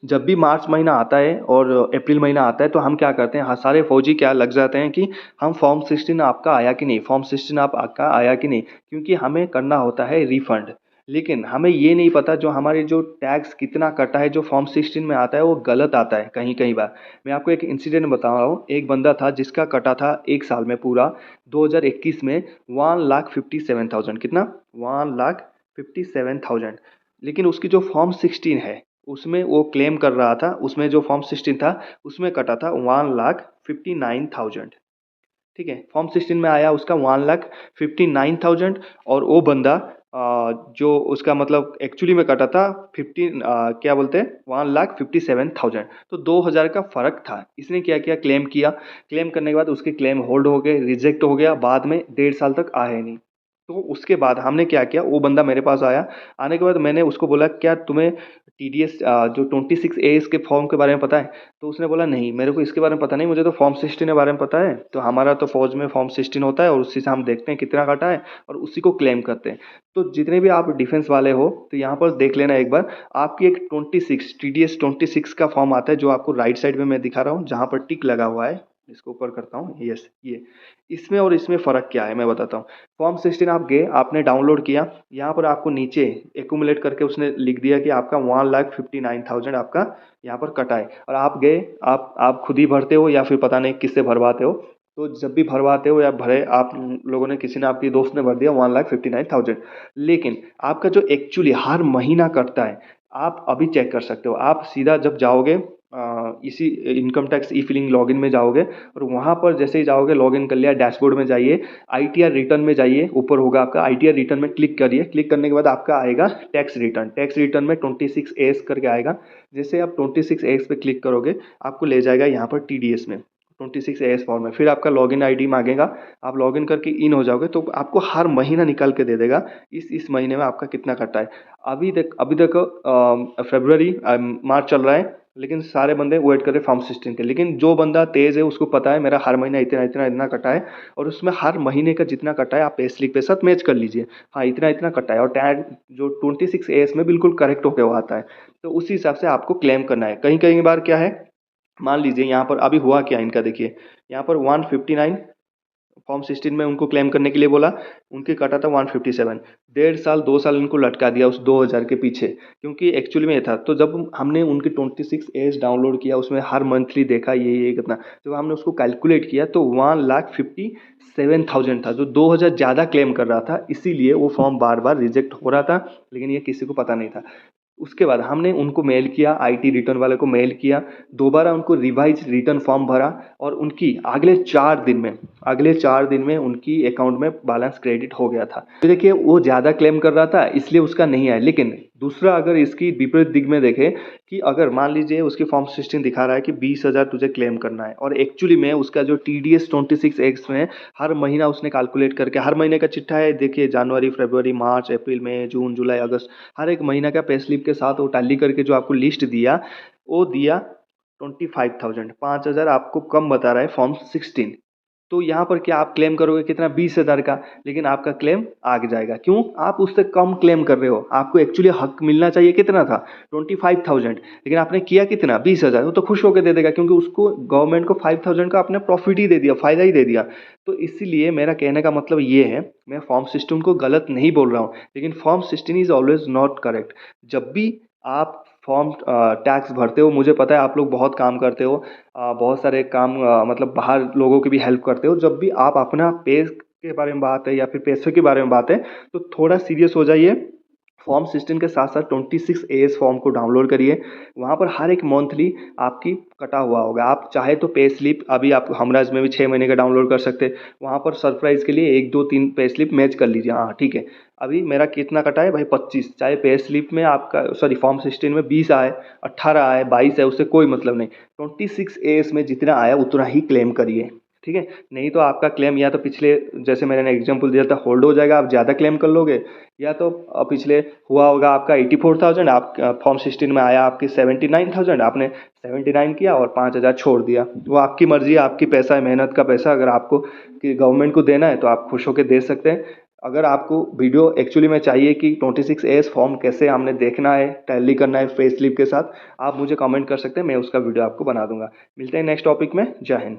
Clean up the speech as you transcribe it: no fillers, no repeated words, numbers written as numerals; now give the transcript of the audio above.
जब भी मार्च महीना आता है और अप्रैल महीना आता है तो हम क्या करते हैं, हाँ सारे फौजी क्या लग जाते हैं कि हम फॉर्म 16 आपका आया कि नहीं, फॉर्म 16 आपका आया कि नहीं, क्योंकि हमें करना होता है रिफंड। लेकिन हमें ये नहीं पता जो हमारे जो टैक्स कितना कटा है जो फॉर्म 16 में आता है वो गलत आता है कहीं कहीं बार। मैं आपको एक इंसिडेंट बता रहा हूँ, एक बंदा था जिसका कटा था एक साल में पूरा 2021 में 1,57,000, कितना 1,57,000। लेकिन उसकी जो फॉर्म 16 है उसमें वो क्लेम कर रहा था, उसमें जो फॉर्म 16 था उसमें कटा था 1,59,000। ठीक है, फॉर्म 16 में आया उसका 1,59,000 और वो बंदा जो उसका मतलब एक्चुअली में कटा था 15 क्या बोलते हैं 1,57,000। तो 2,000 का फ़र्क था। इसने क्या किया, क्लेम किया। क्लेम करने के बाद उसके क्लेम होल्ड हो गए, रिजेक्ट हो गया, बाद में 1.5 साल तक आया ही नहीं। तो उसके बाद हमने क्या किया, वो बंदा मेरे पास आया। आने के बाद मैंने उसको बोला क्या तुम्हें TDS जो 26A के फॉर्म के बारे में पता है? तो उसने बोला नहीं मेरे को इसके बारे में पता नहीं, मुझे तो फॉर्म 16 के बारे में पता है। तो हमारा तो फौज में फॉर्म 16 होता है और उसी से हम देखते हैं कितना कटा है और उसी को क्लेम करते हैं। तो जितने भी आप डिफेंस वाले हो तो यहाँ पर देख लेना एक बार, आपकी एक 26 TDS 26 का फॉर्म आता है जो आपको राइट साइड में मैं दिखा रहा हूँ जहाँ पर टिक लगा हुआ है। इसको ऊपर करता हूँ, यस ये। इसमें और इसमें फ़र्क क्या है मैं बताता हूँ। फॉर्म 16 आप गए, आपने डाउनलोड किया, यहाँ पर आपको नीचे एक्यूमुलेट करके उसने लिख दिया कि आपका 1,59,000 आपका यहाँ पर कटा है। और आप गए, आप खुद ही भरते हो या फिर पता नहीं किससे भरवाते हो। तो जब भी भरवाते हो या भरे आप लोगों ने, किसी ने, आपके दोस्त ने भर दिया 1,59,000। लेकिन आपका जो एक्चुअली हर महीना कटता है आप अभी चेक कर सकते हो। आप सीधा जब जाओगे इसी income tax e filling login में जाओगे और वहाँ पर जैसे ही जाओगे, लॉगिन कर लिया, डैशबोर्ड में जाइए, ITR रिटर्न में जाइए, ऊपर होगा आपका ITR रिटर्न में क्लिक करिए। क्लिक करने के बाद आपका आएगा टैक्स रिटर्न। टैक्स रिटर्न में 26A करके आएगा। जैसे आप 26A पे क्लिक करोगे आपको ले जाएगा यहाँ पर TDS में, 26A फॉर्म में। फिर आपका लॉगिन ID मांगेगा, आप लॉगिन करके इन हो जाओगे तो आपको हर महीना निकाल के दे देगा इस महीने में आपका कितना कटा है। अभी तक फरवरी मार्च चल रहा है, लेकिन सारे बंदे वेट कर रहे फॉर्म 16 के। लेकिन जो बंदा तेज़ है उसको पता है मेरा हर महीना इतना इतना इतना कटा है और उसमें हर महीने का जितना कटा है आप पे स्लिप के साथ मैच कर लीजिए, हाँ इतना इतना कटा है और टैग जो 26A में बिल्कुल करेक्ट होकर वो आता है। तो उसी हिसाब से आपको क्लेम करना है। कहीं कहीं बार क्या है, मान लीजिए यहाँ पर अभी हुआ क्या इनका, देखिए यहाँ पर 159 फॉर्म 16 में उनको क्लेम करने के लिए बोला, उनके कटा था 157। 1.5 साल 2 साल इनको लटका दिया उस 2,000 के पीछे, क्योंकि एक्चुअली में ये था। तो जब हमने उनके 26 एज डाउनलोड किया, उसमें हर मंथली देखा ये कितना, जब हमने उसको कैलकुलेट किया तो 1,57,000 था, जो 2,000 ज़्यादा क्लेम कर रहा था, इसीलिए वो फॉर्म बार बार रिजेक्ट हो रहा था। लेकिन ये किसी को पता नहीं था। उसके बाद हमने उनको मेल किया, IT रिटर्न वाले को मेल किया, दोबारा उनको रिवाइज रिटर्न फॉर्म भरा और उनकी अगले 4 दिन में उनकी अकाउंट में बैलेंस क्रेडिट हो गया था। तो देखिए वो ज़्यादा क्लेम कर रहा था इसलिए उसका नहीं आया। लेकिन दूसरा अगर इसकी विपरीत दिग में देखें कि अगर मान लीजिए उसकी फॉर्म 16 दिखा रहा है कि 20,000 तुझे क्लेम करना है और एक्चुअली में उसका जो TDS 26X में हर महीना उसने कैलकुलेट करके, हर महीने का चिट्ठा है देखिए, जनवरी, फरवरी, मार्च, अप्रैल, मई, जून, जुलाई, अगस्त, हर एक महीना का पे स्लिप के साथ वो टैली करके जो आपको लिस्ट दिया, वो दिया 25,000, 5,000 आपको कम बता रहा है फॉर्म 16। तो यहाँ पर क्या आप क्लेम करोगे कितना, 20,000 का, लेकिन आपका क्लेम आगे जाएगा। क्यों, आप उससे कम क्लेम कर रहे हो। आपको एक्चुअली हक मिलना चाहिए कितना था, 25,000, लेकिन आपने किया कितना, 20,000। वो तो खुश होकर दे देगा क्योंकि उसको गवर्नमेंट को 5,000 का आपने प्रॉफिट ही दे दिया, फ़ायदा ही दे दिया। तो इसीलिए मेरा कहने का मतलब ये है, मैं फॉर्म 16 को गलत नहीं बोल रहा हूँ, लेकिन form 16 is always not correct. जब भी आप फॉर्म टैक्स भरते हो, मुझे पता है आप लोग बहुत काम करते हो, बहुत सारे काम, मतलब बाहर लोगों की भी हेल्प करते हो। जब भी आप अपना पे के बारे में बात है या फिर पैसे के बारे में बात है तो थोड़ा सीरियस हो जाइए। फॉर्म 16 के साथ साथ 26A फॉर्म को डाउनलोड करिए, वहाँ पर हर एक मंथली आपकी कटा हुआ होगा। आप चाहे तो पे स्लिप अभी आप हमराज में भी 6 महीने का डाउनलोड कर सकते हैं। वहाँ पर सरप्राइज़ के लिए 1 2 3 पे स्लिप मैच कर लीजिए, हाँ ठीक है। अभी मेरा कितना कटा है भाई, 25, चाहे पे स्लिप में आपका, सॉरी फॉर्म 16 में 20 आए, 18 आए, 22 है, उससे कोई मतलब नहीं। 26A में जितना आया उतना ही क्लेम करिए, ठीक है। नहीं तो आपका क्लेम या तो पिछले, जैसे मैंने एग्जांपल दिया था, होल्ड हो जाएगा, आप ज़्यादा क्लेम कर लोगे, या तो पिछले हुआ होगा आपका 84,000, आप फॉर्म 16 में आया आपकी 79,000, आपने 79 किया और 5,000 छोड़ दिया। वो आपकी मर्जी है, आपकी पैसा है, मेहनत का पैसा। अगर आपको कि गवर्नमेंट को देना है तो आप खुश होकर दे सकते हैं। अगर आपको वीडियो एक्चुअली में चाहिए कि 26A फॉर्म कैसे हमने देखना है, टैली करना है पे स्लिप के साथ, आप मुझे कमेंट कर सकते हैं, मैं उसका वीडियो आपको बना दूंगा। मिलते हैं नेक्स्ट टॉपिक में। जय हिंद।